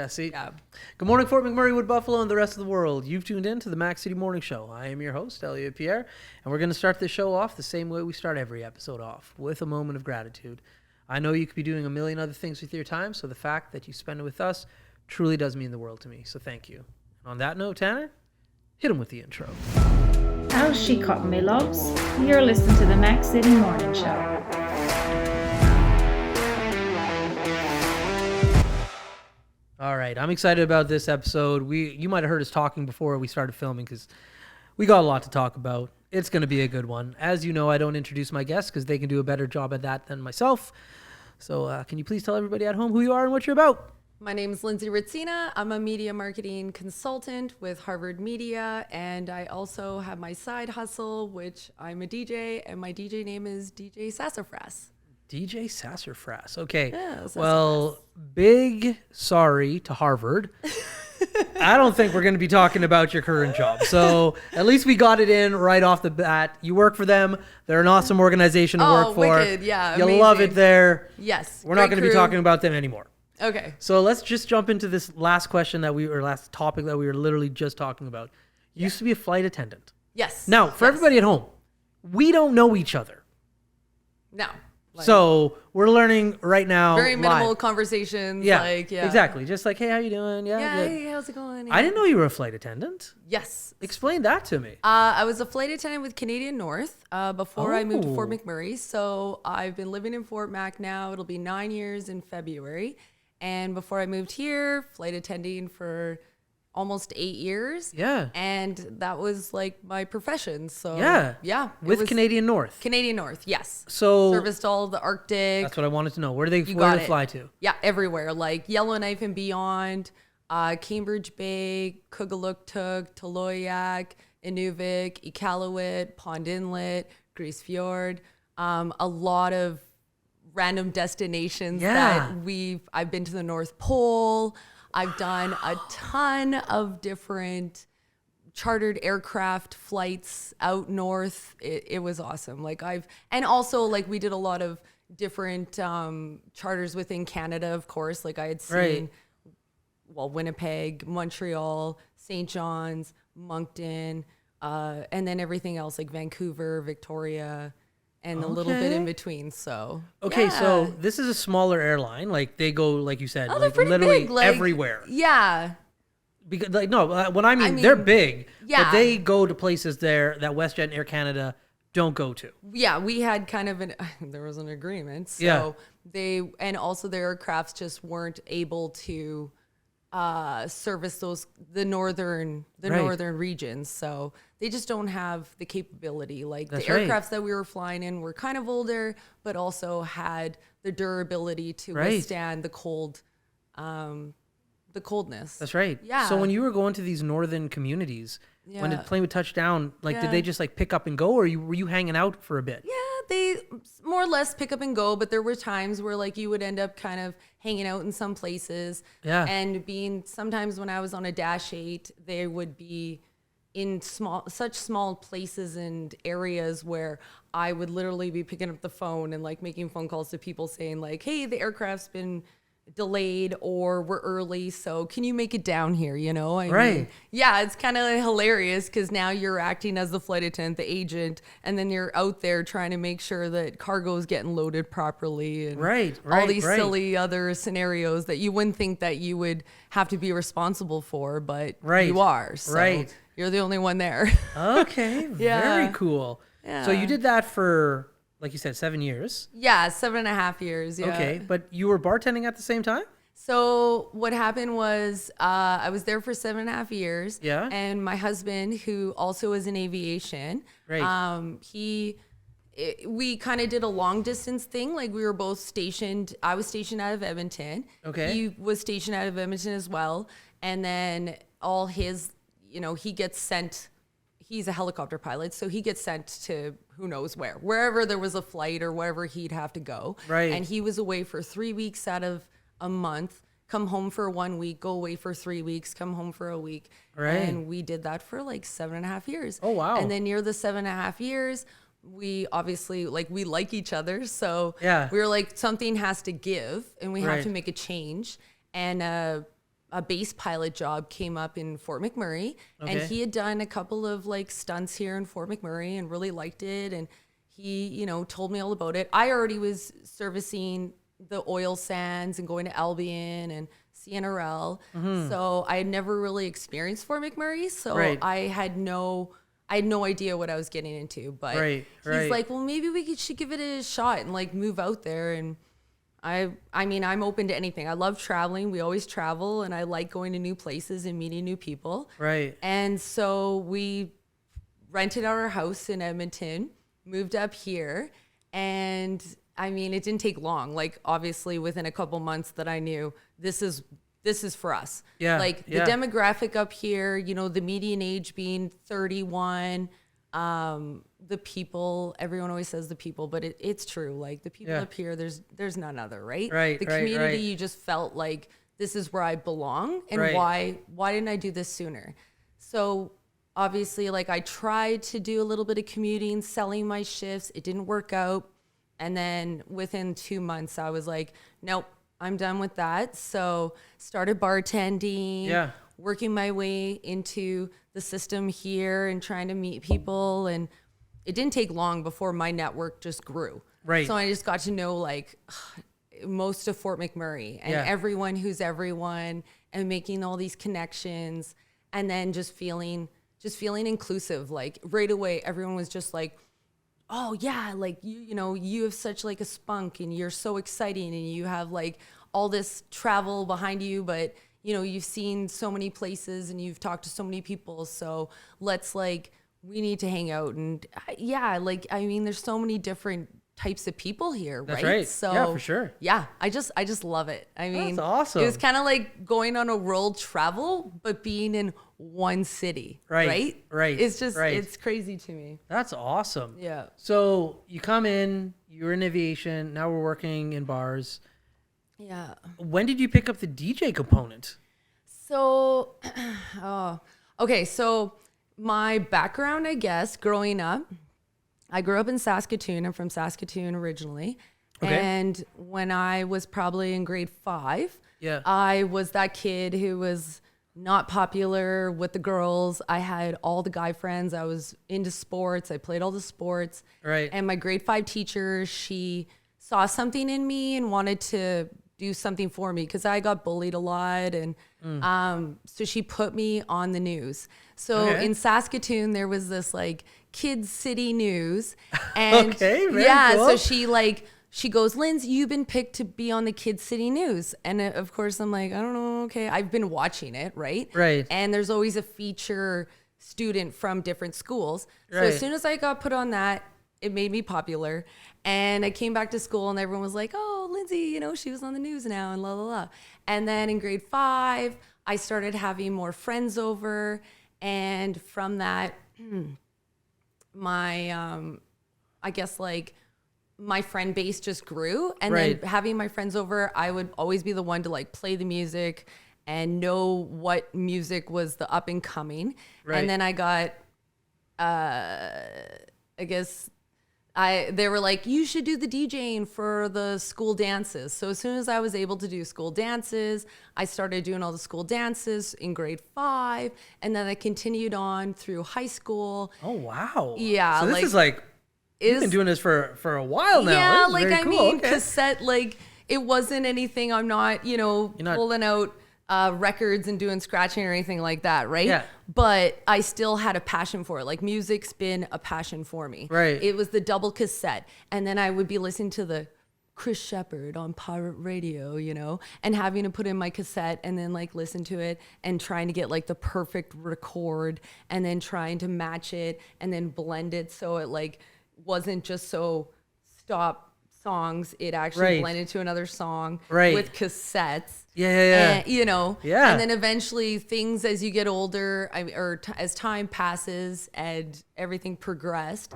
Jesse. Yeah. Good morning, Fort McMurray, Wood Buffalo, and the rest of the world. You've tuned in to the Mac City Morning Show. I am your host, Elliot Pierre, and we're going to start this show off the same way we start every episode off, with a moment of gratitude. I know you could be doing a million other things with your time, so the fact that you spend it with us truly does mean the world to me, so thank you. And on that note, Tanner, hit him with the intro. How's she cutting me, loves? You're listening to the Mac City Morning Show. All right, I'm excited about this episode. You might have heard us talking before we started filming because we got a lot to talk about. It's going to be a good one. As you know, I don't introduce my guests because they can do a better job at that than myself. So can you please tell everybody at home who you are and what you're about? My name is Lyndsay Hrestsina. I'm a media marketing consultant with Harvard Media, and I also have my side hustle, which I'm a DJ, and my DJ name is DJ Sassafras. DJ Sassafras. Okay. Yeah, Sassafras. Well, big sorry to Harvard. I don't think we're going to be talking about your current job. So at least we got it in right off the bat. You work for them. They're an awesome organization to work for. Wicked. Yeah, you amazing. love it there. Yes. We're not going to be talking about them anymore. Okay. So let's just jump into this last question last topic that we were literally just talking about. You used to be a flight attendant. Yes. Now, for everybody at home, we don't know each other. No. So we're learning right now. Very minimal live. conversations. Yeah, Yeah. Exactly. Just like, hey, how you doing? Yeah. Good. Hey, how's it going? I didn't know you were a flight attendant. Yes. Explain that to me. I was a flight attendant with Canadian North before I moved to Fort Oh. McMurray. So I've been living in Fort Mac now. It'll be 9 years in February. And before I moved here, flight attending for almost 8 years. Yeah. And that was like my profession. So Yeah. it With was Canadian North. Canadian North, yes. So Serviced all of the Arctic. that's what I wanted to know. Where do they got it. fly to? Yeah, everywhere. Like Yellowknife and beyond, Cambridge Bay, Kugeluktuk, Taloyak, Inuvik, Iqaluit, Pond Inlet, Grise Fjord. A lot of random destinations that I've been to the North Pole. I've done a ton of different chartered aircraft flights out north. It was awesome. And also we did a lot of different charters within Canada, of course. Like I had seen, Winnipeg, Montreal, St. John's, Moncton, and then everything else like Vancouver, Victoria, and a little bit in between. So So this is a smaller airline. Like they go, like you said, they're pretty literally big, everywhere. Yeah. Because when I mean they're big, yeah. but they go to places there that WestJet and Air Canada don't go to. Yeah, we had kind of there was an agreement. So and also their aircrafts just weren't able to service the northern regions. So they just don't have the capability. Like That's the right. aircrafts that we were flying in were kind of older, but also had the durability to withstand the cold, the coldness. That's right. Yeah. So when you were going to these northern communities, when the plane would touch down, did they just pick up and go, or were you hanging out for a bit? Yeah, they more or less pick up and go, but there were times where you would end up kind of hanging out in some places. Yeah. And sometimes when I was on a Dash 8, they would be in such small places and areas where I would literally be picking up the phone and making phone calls to people saying hey, the aircraft's been delayed or we're early, so can you make it down here? I mean, yeah, it's kind of hilarious because now you're acting as the flight attendant, the agent, and then you're out there trying to make sure that cargo is getting loaded properly and all these silly other scenarios that you wouldn't think that you would have to be responsible for, but you are. So you're the only one there. Okay. Very cool. Yeah. So you did that for, like you said, 7 years. Yeah, 7.5 years. Yeah. Okay, but you were bartending at the same time? So what happened was I was there for 7.5 years. Yeah. And my husband, who also is in aviation, we kind of did a long distance thing. We were both stationed. I was stationed out of Edmonton. Okay. He was stationed out of Edmonton as well. And then all his, he gets sent. He's a helicopter pilot, so he gets sent to who knows wherever there was a flight or wherever he'd have to go. Right. And he was away for 3 weeks out of a month, come home for 1 week, go away for 3 weeks, come home for a week. Right. And we did that for 7.5 years. Oh, wow. And then near the 7.5 years, we obviously we like each other. So Yeah. we were something has to give and we have Right. to make a change. And a base pilot job came up in Fort McMurray, and Okay. he had done a couple of like stunts here in Fort McMurray and really liked it. And he, told me all about it. I already was servicing the oil sands and going to Albion and CNRL. So I had never really experienced Fort McMurray. So Right. I had no idea what I was getting into. But Right, he's right. like, well, maybe should give it a shot and like move out there. And I mean, I'm open to anything. I love traveling. We always travel, and I like going to new places and meeting new people. Right. And so we rented out our house in Edmonton, moved up here, and I mean, it didn't take long. Like, obviously, within a couple months that I knew this is for us. Yeah, Like the yeah. demographic up here, the median age being 31. The people, everyone always says the people, but it's true. Like the people Yeah. up here, there's none other, right? Right, The right, community, right. you just felt like this is where I belong, and Right. why didn't I do this sooner? So obviously, like I tried to do a little bit of commuting, selling my shifts. It didn't work out. And then within 2 months, I was like, nope, I'm done with that. So started bartending, Yeah. working my way into the system here and trying to meet people. And it didn't take long before my network just grew. Right. So I just got to know like most of Fort McMurray and Yeah. everyone who's everyone, and making all these connections, and then just feeling inclusive. Like right away, everyone was just like, oh yeah, like you have such like a spunk, and you're so exciting, and you have like all this travel behind you, but you've seen so many places and you've talked to so many people, so we need to hang out. And yeah, like I mean, there's so many different types of people here. That's right? right. So Yeah, for sure. yeah, I just love it. I mean, awesome. It was kind of like going on a world travel, but being in one city. Right, right, It's just right. it's crazy to me. That's awesome. Yeah. So you come in, you're in aviation, now we're working in bars. Yeah. When did you pick up the DJ component? So, okay. So my background, I guess, growing up, I grew up in Saskatoon. I'm from Saskatoon originally. Okay. And when I was probably in grade 5, Yeah. I was that kid who was not popular with the girls. I had all the guy friends. I was into sports. I played all the sports. Right. And my grade 5 teacher, she saw something in me and wanted to do something for me because I got bullied a lot. And so she put me on the news. So Okay. in Saskatoon, there was this like Kids City News. And Okay, very yeah, cool. so she goes, Lindsay, you've been picked to be on the Kids City News. And of course, I'm like, I don't know. Okay. I've been watching it. Right. Right. And there's always a feature student from different schools. So Right. as soon as I got put on that, it made me popular. And I came back to school and everyone was like, oh, Lindsay, she was on the news now and la, la, la. And then in grade 5, I started having more friends over. And from that, my, I guess like my friend base just grew. And Right. then having my friends over, I would always be the one to like play the music and know what music was the up and coming. Right. And then I got, I guess they were like, you should do the DJing for the school dances. So as soon as I was able to do school dances, I started doing all the school dances in grade 5. And then I continued on through high school. Oh, wow. Yeah, So this like, is like, you've been doing this for a while now. Yeah, This is like very I cool. mean, Okay. cassette, like it wasn't anything. I'm not, not- pulling out records and doing scratching or anything like that, right? Yeah. But I still had a passion for it. Like music's been a passion for me. Right. It was the double cassette, and then I would be listening to the Chris Shepherd on pirate radio, and having to put in my cassette and then like listen to it and trying to get like the perfect record and then trying to match it and then blend it so it like wasn't just so stop songs. It actually Right. blended to another song Right. with cassettes. Yeah. And, Yeah. And then eventually things as you get older, as time passes and everything progressed,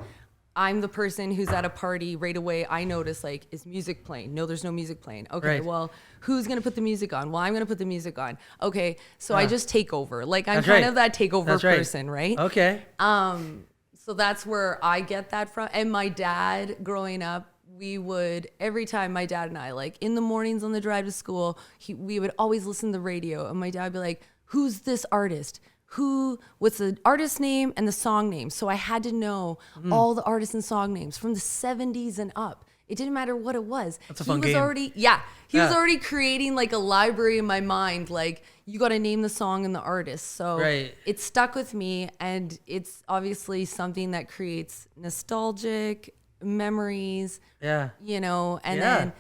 I'm the person who's at a party right away. I notice like, is music playing? No, there's no music playing. Okay, Right. well, who's going to put the music on? Well, I'm going to put the music on. Okay, so I just take over. Like I'm That's kind right. of that takeover That's right. person, right? Okay. So that's where I get that from. And my dad growing up we would, every time my dad and I, like in the mornings on the drive to school, we would always listen to the radio, and my dad would be like, who's this artist? What's the artist name and the song name? So I had to know all the artists and song names from the 70s and up. It didn't matter what it was. That's a fun game. He was already creating like a library in my mind. Like, you got to name the song and the artist. So it stuck with me, and it's obviously something that creates nostalgic memories. Yeah. You know, and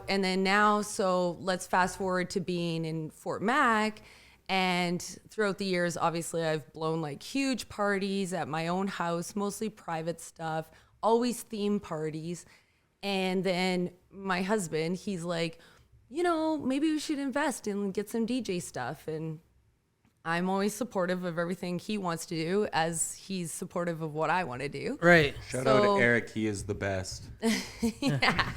then now, so let's fast forward to being in Fort Mac. And throughout the years, obviously, I've blown like huge parties at my own house, mostly private stuff, always theme parties. And then my husband, he's like, you know, maybe we should invest and get some DJ stuff. And I'm always supportive of everything he wants to do, as he's supportive of what I want to do. Right. Shout out to Eric. He is the best. Yeah.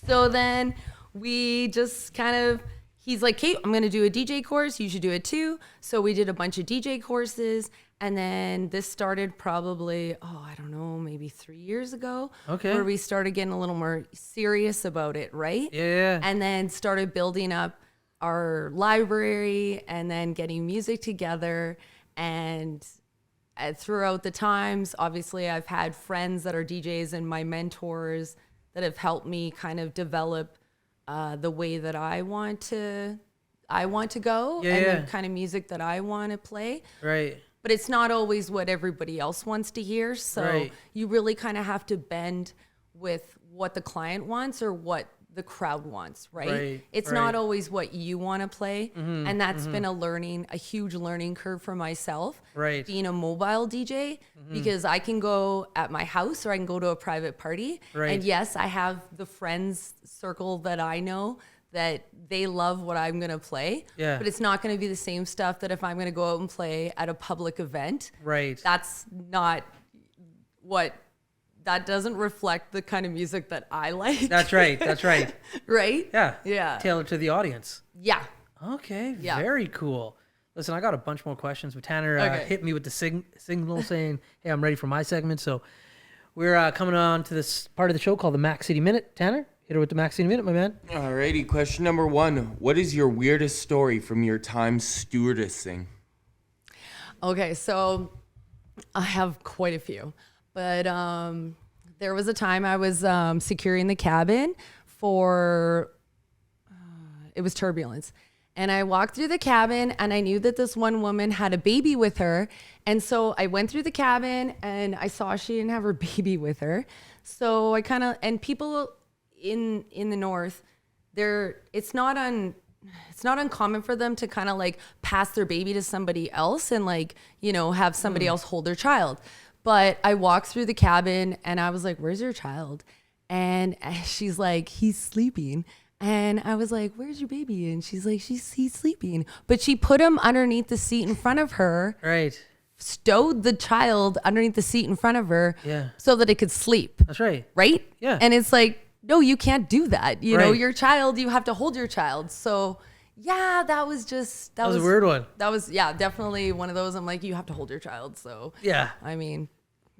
So then we just kind of, he's like, Kate, I'm going to do a DJ course. You should do it too. So we did a bunch of DJ courses. And then this started probably, I don't know, maybe 3 years ago. Okay. Where we started getting a little more serious about it, right? Yeah. And then started building up our library and then getting music together. And throughout the times, obviously, I've had friends that are DJs and my mentors that have helped me kind of develop the way that I want to go and the kind of music that I want to play. Right. But it's not always what everybody else wants to hear. So you really kind of have to bend with what the client wants or what the crowd wants, right? It's not always what you want to play. And that's been a huge learning curve for myself, being a mobile DJ, because I can go at my house or I can go to a private party. And yes, I have the friends circle that I know that they love what I'm going to play, but it's not going to be the same stuff that if I'm going to go out and play at a public event. That's not that doesn't reflect the kind of music that I like. That's right. Right? Yeah. Tailored to the audience. Yeah. Okay. Yeah. Very cool. Listen, I got a bunch more questions, but Tanner hit me with the signal saying, hey, I'm ready for my segment. So we're coming on to this part of the show called the Mac City Minute. Tanner, hit her with the Mac City Minute, my man. Alrighty, question number 1. What is your weirdest story from your time stewardessing? Okay, so I have quite a few. But there was a time I was securing the cabin for, it was turbulence. And I walked through the cabin and I knew that this one woman had a baby with her. And so I went through the cabin and I saw she didn't have her baby with her. So I kind of, and people in the north, it's not uncommon for them to kind of like pass their baby to somebody else and like, you know, have somebody else hold their child. But I walked through the cabin and I was like, where's your child? And she's like, he's sleeping. And I was like, where's your baby? And she's like, he's sleeping. But she put him underneath the seat in front of her. Right. Stowed the child underneath the seat in front of her. Yeah. So that it could sleep. That's right. Right? Yeah. And it's like, no, you can't do that. You know, your child, you have to hold your child. So yeah, that was a weird one. That was, definitely one of those. I'm like, you have to hold your child. So yeah, I mean,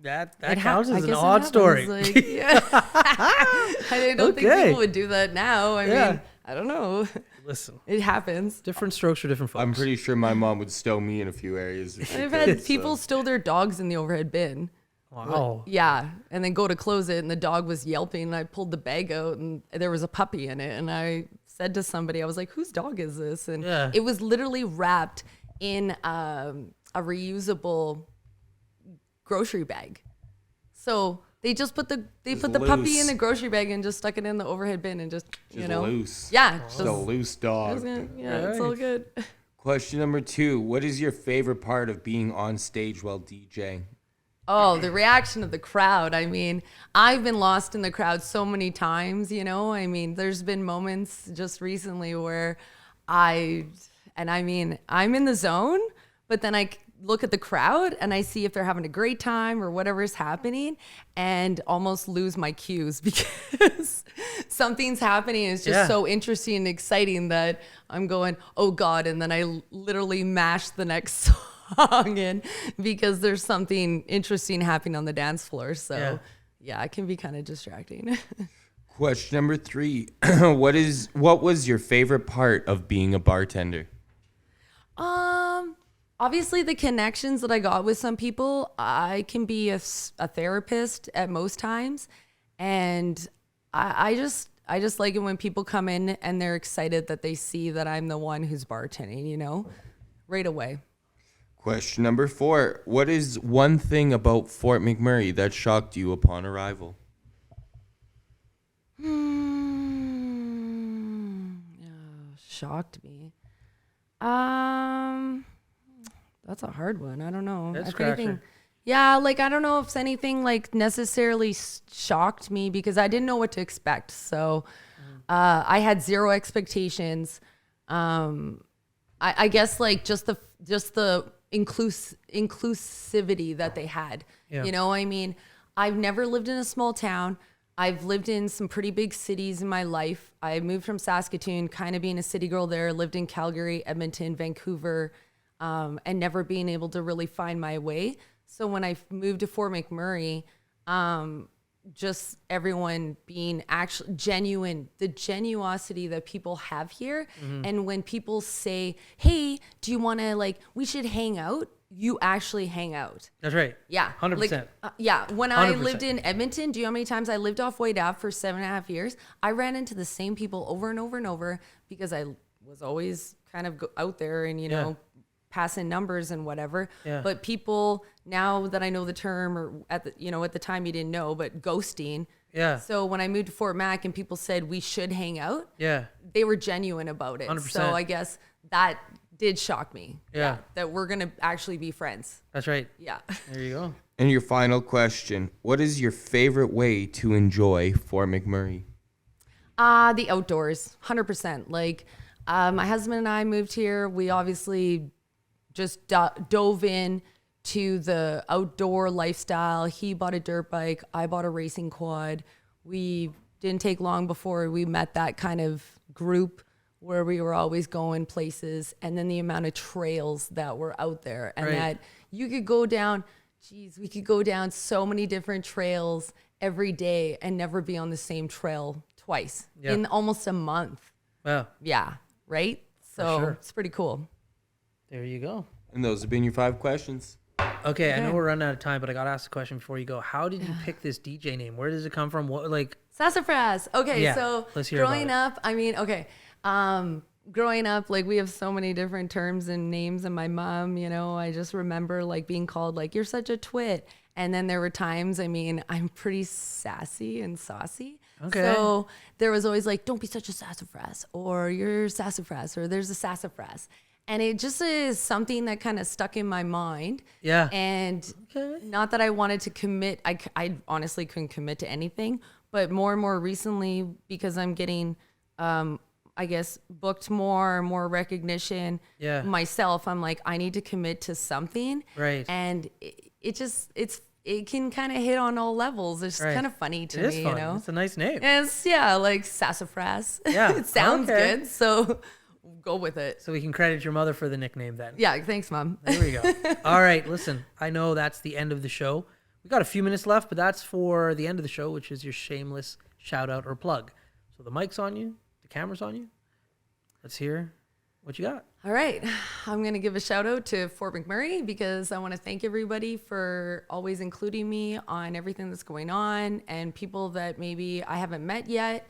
that counts as an odd story. Like, yeah. I don't think people would do that now. I mean, I don't know. Listen, it happens. Different strokes for different folks. I'm pretty sure my mom would stow me in a few areas. I've had people stow their dogs in the overhead bin. Wow. Yeah. And then go to close it and the dog was yelping and I pulled the bag out and there was a puppy in it. And I said to somebody, I was like, whose dog is this? And it was literally wrapped in a reusable grocery bag. So they just put the puppy in the grocery bag and just stuck it in the overhead bin and just you know. Loose. Yeah. Just a loose dog. It's all good. Question number 2. What is your favorite part of being on stage while DJing? Oh, the reaction of the crowd. I mean, I've been lost in the crowd so many times, you know. I mean, there's been moments just recently where I'm in the zone, but then I look at the crowd and I see if they're having a great time or whatever is happening and almost lose my cues because something's happening. It's just so interesting and exciting that I'm going, oh God. And then I literally mash the next song in because there's something interesting happening on the dance floor. So yeah, it can be kind of distracting. Question number 3. What was your favorite part of being a bartender? Obviously the connections that I got with some people. I can be a therapist at most times, and I just like it when people come in and they're excited that they see that I'm the one who's bartending, you know, right away. Question number 4. What is one thing about Fort McMurray that shocked you upon arrival? Shocked me. That's a hard one. I don't know. That's If anything, scratcher. yeah, like I don't know if anything like necessarily shocked me because I didn't know what to expect. So I had zero expectations. I guess like just the inclusivity that they had. Yeah. You know, I mean, I've never lived in a small town. I've lived in some pretty big cities in my life. I moved from Saskatoon, kind of being a city girl there, lived in Calgary, Edmonton, Vancouver, and never being able to really find my way. So when I moved to Fort McMurray, just everyone being actually genuine, the genuosity that people have here. And when people say, hey, do you want to like, we should hang out, you actually hang out. That's right. Yeah. 100%. Like, yeah. When I 100%. lived in Edmonton, do you know how many times I lived off Wade Ave for 7.5 years? I ran into the same people over and over and over because I was always kind of out there and, you know, passing numbers and whatever. Yeah. But people, now that I know the term, or at the time you didn't know, but ghosting. Yeah. So when I moved to Fort Mac and people said we should hang out, Yeah. they were genuine about it. 100%. So I guess that did shock me. Yeah. That we're going to actually be friends. That's right. Yeah. There you go. And your final question. What is your favorite way to enjoy Fort McMurray? The outdoors, 100%. Like, my husband and I moved here. We obviously just dove in to the outdoor lifestyle. He bought a dirt bike. I bought a racing quad. We didn't take long before we met that kind of group where we were always going places. And then the amount of trails that were out there and Right. that you could go down, we could go down so many different trails every day and never be on the same trail twice Yeah. in almost a month. Well, Yeah. Right. So sure. it's pretty cool. there you go. And those have been your 5 questions. Okay, I know Okay. we're running out of time, but I got to ask the question before you go. How did you pick this DJ name? Where does it come from? What, like, Sassafras. Okay, Yeah, so let's hear about growing it. up, I mean, okay, growing up, like we have so many different terms and names, and my mom, you know, I just remember like being called like you're such a twit, and then there were times, I mean, I'm pretty sassy and saucy. Okay. So there was always like, don't be such a sassafras, or you're sassafras, or there's a sassafras. And it just is something that kind of stuck in my mind. Yeah. And Okay. not that I wanted to commit. I honestly couldn't commit to anything. But more and more recently, because I'm getting, I guess, booked more recognition Yeah. myself, I'm like, I need to commit to something. Right. And it can kind of hit on all levels. It's Right. kind of funny to It is me, fun. you know? It's a nice name. It's, yeah, like sassafras. Yeah. It sounds Okay. good. So go with it. So we can credit your mother for the nickname then. Yeah, thanks, Mom. There we go. All right, listen, I know that's the end of the show. We got a few minutes left, but that's for the end of the show, which is your shameless shout out or plug. So the mic's on you, the camera's on you. Let's hear what you got. All right. I'm going to give a shout out to Fort McMurray because I want to thank everybody for always including me on everything that's going on, and people that maybe I haven't met yet,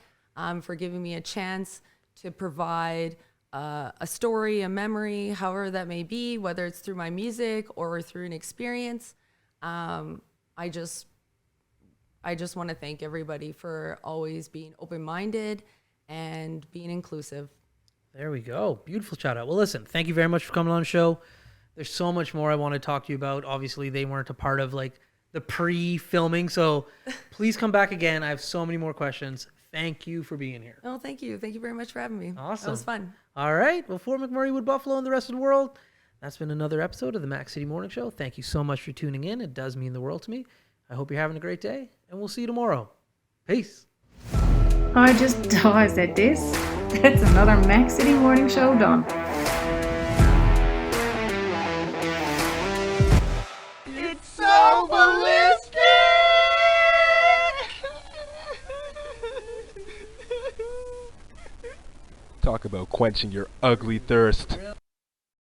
for giving me a chance to provide a story, a memory, however that may be, whether it's through my music or through an experience. I just want to thank everybody for always being open-minded and being inclusive. There we go. Beautiful shout out. Well, listen, thank you very much for coming on the show. There's so much more I want to talk to you about. Obviously, they weren't a part of like the pre-filming, so please come back again. I have so many more questions. Thank you for being here. Oh, thank you. Thank you very much for having me. Awesome. That was fun. All right. Well, Fort McMurray, Wood Buffalo, and the rest of the world, that's been another episode of the Mac City Morning Show. Thank you so much for tuning in. It does mean the world to me. I hope you're having a great day, and we'll see you tomorrow. Peace. I said this. That's another Mac City Morning Show done. It's so ballistic! quenching your ugly thirst.